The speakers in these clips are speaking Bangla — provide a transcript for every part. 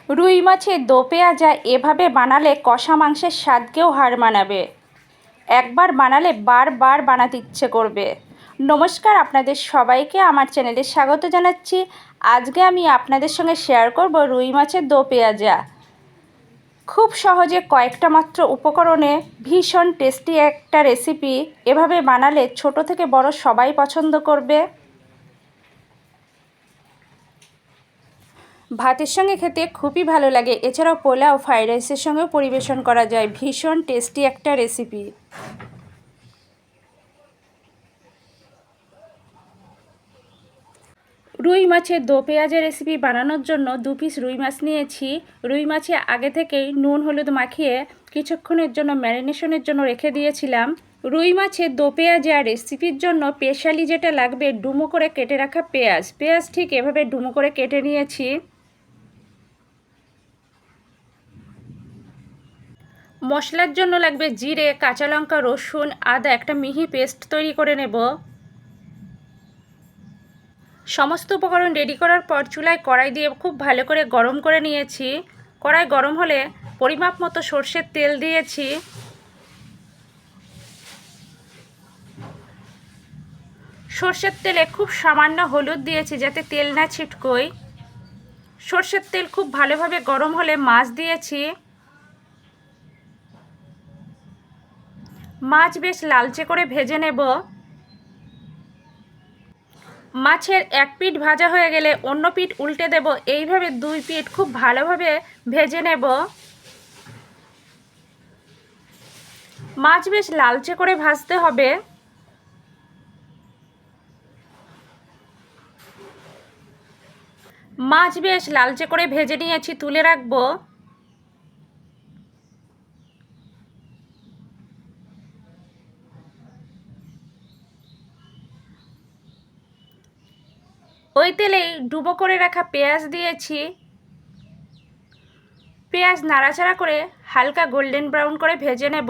রুই মাছের দো পেঁয়াজা এভাবে বানালে কষা মাংসের স্বাদকেও হার মানাবে। একবার বানালে বারবার বানাতে ইচ্ছে করবে। নমস্কার, আপনাদের সবাইকে আমার চ্যানেলে স্বাগত জানাচ্ছি। আজকে আমি আপনাদের সঙ্গে শেয়ার করব রুই মাছের দো পেঁয়াজা। খুব সহজে কয়েকটা মাত্র উপকরণে ভীষণ টেস্টি একটা রেসিপি। এভাবে বানালে ছোট থেকে বড় সবাই পছন্দ করবে। ভাতের সঙ্গে খেতে খুবই ভালো লাগে। এছাড়াও পোলাও, ফ্রাইড রাইসের সঙ্গেও পরিবেশন করা যায়। ভীষণ টেস্টি একটা রেসিপি। রুই মাছের দো পেঁয়াজা রেসিপি বানানোর জন্য 2 পিস রুই মাছ নিয়েছি। রুই মাছে আগে থেকেই নুন হলুদ মাখিয়ে কিছুক্ষণের জন্য ম্যারিনেশনের জন্য রেখে দিয়েছিলাম। রুই মাছের দো পেঁয়াজা রেসিপির জন্য স্পেশালি যেটা লাগবে ডুমো করে কেটে রাখা পেঁয়াজ ঠিক এভাবে ডুমো করে কেটে নিয়েছি। মশলার জন্য লাগবে জিরে, কাঁচা লঙ্কা, রসুন, আদা একটা মিহি পেস্ট তৈরি করে নেব। সমস্ত উপকরণ রেডি করার পর চুলায় কড়াই দিয়ে খুব ভালো করে গরম করে নিয়েছি। কড়াই গরম হলে পরিমাপ মতো সর্ষের তেল দিয়েছি। সর্ষের তেলে খুব সামান্য হলুদ দিয়েছি যাতে তেল না ছিটকোয়। সর্ষের তেল খুব ভালোভাবে গরম হলে মাছ দিয়েছি। মাছ বেশ লালচে করে ভেজে নেব। মাছের এক পিঠ ভাজা হয়ে গেলে অন্য পিঠ উল্টে দেব। এইভাবে 2 পিঠ খুব ভালোভাবে ভেজে নেব। মাছ বেশ লালচে করে ভাজতে হবে। মাছ বেশ লালচে করে ভেজে নিয়েছি, তুলে রাখবো। ওই তেলেই ডুবো করে রাখা পেঁয়াজ দিয়েছি। পেঁয়াজ নাড়াচাড়া করে হালকা গোল্ডেন ব্রাউন করে ভেজে নেব।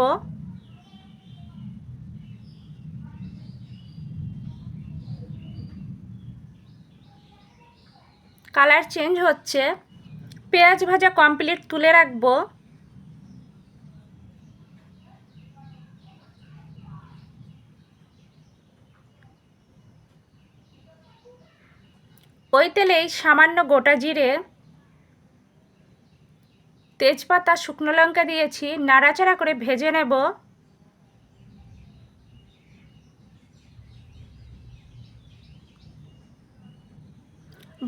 কালার চেঞ্জ হচ্ছে। পেঁয়াজ ভাজা কমপ্লিট, তুলে রাখবো। ওই তেলেই সামান্য গোটা জিরে, তেজপাতা, শুকনো লঙ্কা দিয়েছি, নাড়াচাড়া করে ভেজে নেব।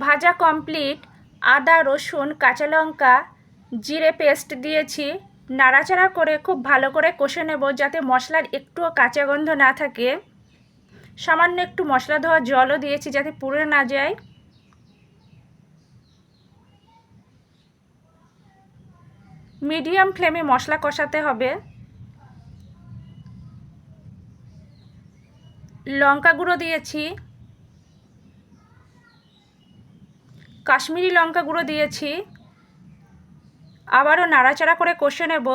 ভাজা কমপ্লিট। আদা, রসুন, কাঁচা লঙ্কা, জিরে পেস্ট দিয়েছি, নাড়াচাড়া করে খুব ভালো করে কষে নেব যাতে মশলার একটুও কাঁচা গন্ধ না থাকে। সামান্য একটু মশলা ধোয়া জলও দিয়েছি যাতে পুড়ে না যায়। মিডিয়াম ফ্লেমে মশলা কষাতে হবে। লঙ্কা গুঁড়ো দিয়েছি, কাশ্মীরি লঙ্কা গুঁড়ো দিয়েছি। আবারও নাড়াচাড়া করে কষে নেব।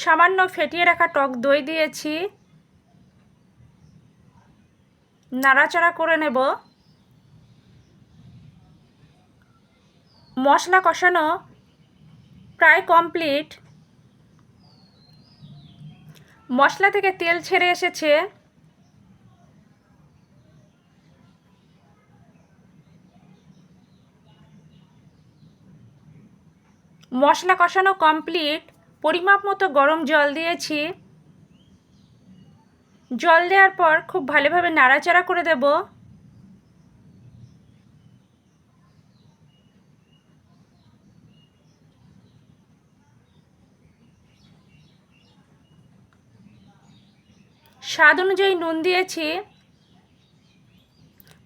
সামান্য ফেটিয়ে রাখা টক দই দিয়েছি, নাড়াচাড়া করে নেব। মশলা কষানো প্রায় কমপ্লিট। মশলা থেকে তেল ছেড়ে এসেছে। মশলা কষানো কমপ্লিট। পরিমাপ মতো গরম জল দিয়েছি। জল দেওয়ার পর খুব ভালোভাবে নাড়াচাড়া করে দেব। স্বাদ অনুযায়ী নুন দিয়েছি।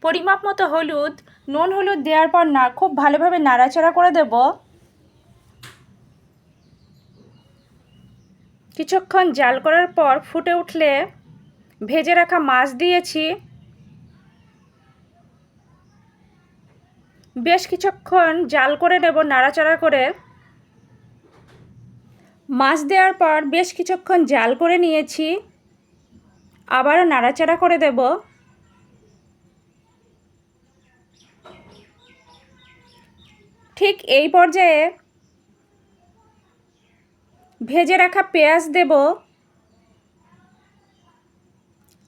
পরিমাপ মতো হলুদ। নুন হলুদ দেওয়ার পর খুব ভালোভাবে নাড়াচাড়া করে দেব। কিছুক্ষণ জাল করার পর ফুটে উঠলে ভেজে রাখা মাছ দিয়েছি। বেশ কিছুক্ষণ জাল করে নেব নাড়াচাড়া করে। মাছ দেওয়ার পর বেশ কিছুক্ষণ জাল করে নিয়েছি। আবারও নাড়াচাড়া করে দেব। ঠিক এই পর্যায়ে ভেজে রাখা পেঁয়াজ দেব,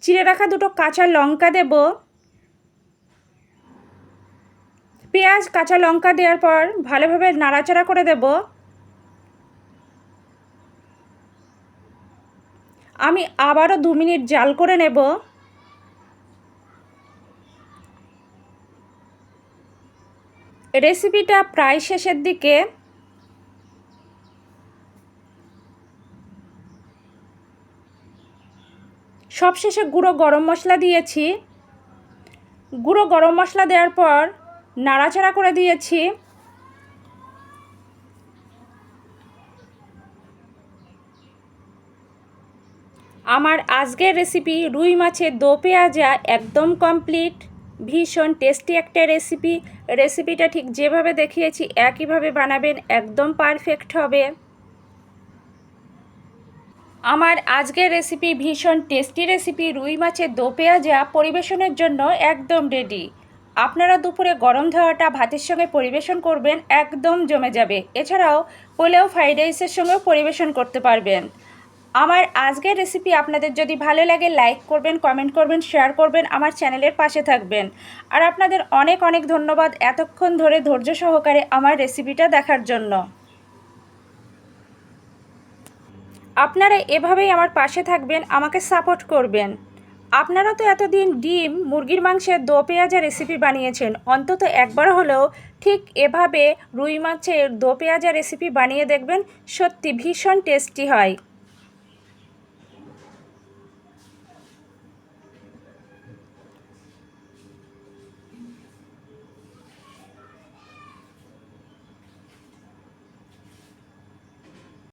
চিড়ে রাখা দুটো কাঁচা লঙ্কা দেব। পেঁয়াজ কাঁচা লঙ্কা দেওয়ার পর ভালোভাবে নাড়াচাড়া করে দেব। আমি আবারও 2 মিনিট জাল করে নেব। রেসিপিটা প্রায় শেষের দিকে। সবশেষে গুঁড়ো গরম মশলা দিয়েছি। গুঁড়ো গরম মশলা দেওয়ার পর নাড়াচাড়া করে দিয়েছি। আমার আজকের রেসিপি রুই মাছের দো পেঁয়াজা একদম কমপ্লিট। ভীষণ টেস্টি একটা রেসিপিটা ঠিক যেভাবে দেখিয়েছি একইভাবে বানাবেন, একদম পারফেক্ট হবে। আমার আজকের রেসিপি ভীষণ টেস্টি রেসিপি রুই মাছের দো পেঁয়াজা পরিবেশনের জন্য একদম রেডি। আপনারা দুপুরে গরম ধোয়াটা ভাতের সঙ্গে পরিবেশন করবেন, একদম জমে যাবে। এছাড়াও পোলাও ফ্রাইড রাইসের সঙ্গেও পরিবেশন করতে পারবেন। আমার আজকের রেসিপি আপনাদের যদি ভালো লাগে লাইক করবেন, কমেন্ট করবেন, শেয়ার করবেন, আমার চ্যানেলের পাশে থাকবেন। আর আপনাদের অনেক অনেক ধন্যবাদ এতক্ষণ ধরে ধৈর্য সহকারে আমার রেসিপিটা দেখার জন্য। আপনারা এভাবেই আমার পাশে থাকবেন, আমাকে সাপোর্ট করবেন। আপনারা তো এতদিন ডিম মুরগির মাংসের দো পেঁয়াজা রেসিপি বানিয়েছেন, অন্তত একবার হলেও ঠিক এভাবে রুই মাছের দো পেঁয়াজা রেসিপি বানিয়ে দেখবেন, সত্যি ভীষণ টেস্টি হয়।